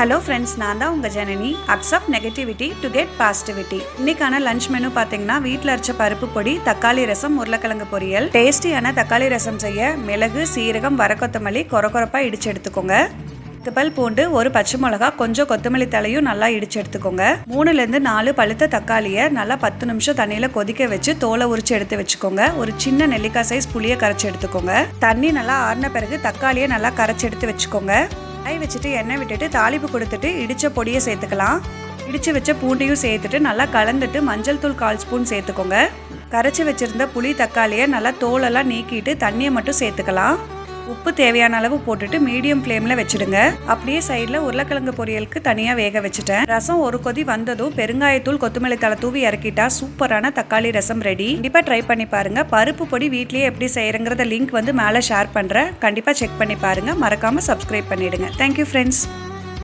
Hello friends, நான் தான் உங்கள் Janani. Accept negativity to get positivity. இன்னைக்கான லஞ்ச் மெனு பார்த்தீங்கன்னா, வீட்டில் அரைச்ச பருப்பு பொடி, தக்காளி ரசம், உருளைக்கிழங்கு பொரியல். டேஸ்டியான தக்காளி ரசம் செய்ய மிளகு, சீரகம், வரக்கொத்தமல்லி கொரப்பாக இடிச்சு எடுத்துக்கோங்க. பல் பூண்டு, ஒரு பச்சை மிளகா, கொஞ்சம் கொத்தமல்லி தலையும் நல்லா இடிச்சு எடுத்துக்கோங்க. 3லேருந்து 4 பழுத்த தக்காளியை நல்லா 10 நிமிஷம் தண்ணியில் கொதிக்க வச்சு தோலை உரிச்சு எடுத்து வச்சுக்கோங்க. ஒரு சின்ன நெல்லிக்காய் சைஸ் புளியை கரைச்சி எடுத்துக்கோங்க. தண்ணி நல்லா ஆறின பிறகு தக்காளியை நல்லா கரைச்சி எடுத்து வச்சுக்கோங்க. கடாய் வச்சுட்டு எண்ணெய் விட்டுட்டு தாளிப்பு கொடுத்துட்டு இடித்த பொடியை சேர்த்துக்கலாம். இடித்து வச்ச பூண்டையும் சேர்த்துட்டு நல்லா கலந்துட்டு மஞ்சள் தூள் 1/4 ஸ்பூன் சேர்த்துக்கோங்க. கரைச்சி வச்சுருந்த புளி தக்காளியை நல்லா தோலெல்லாம் நீக்கிட்டு தண்ணியை மட்டும் சேர்த்துக்கலாம். உப்பு தேவையான அளவு போட்டுட்டு மீடியம் ஃப்ளேமில் வச்சுடுங்க. அப்படியே சைடில் உருளைக்கிழங்கு பொரியலுக்கு தனியாக வேக வச்சுட்டேன். ரசம் ஒரு கொதி வந்ததும் பெருங்காயத்தூள், கொத்தமல்லி தழை தூவி இறக்கிட்டா சூப்பரான தக்காளி ரசம் ரெடி. கண்டிப்பாக ட்ரை பண்ணி பாருங்க. பருப்பு பொடி வீட்லேயே எப்படி செய்யறங்கிறத லிங்க் மேலே ஷேர் பண்ணுறேன். கண்டிப்பாக செக் பண்ணி பாருங்க. மறக்காமல் சப்ஸ்கிரைப் பண்ணிடுங்க. Thank you friends.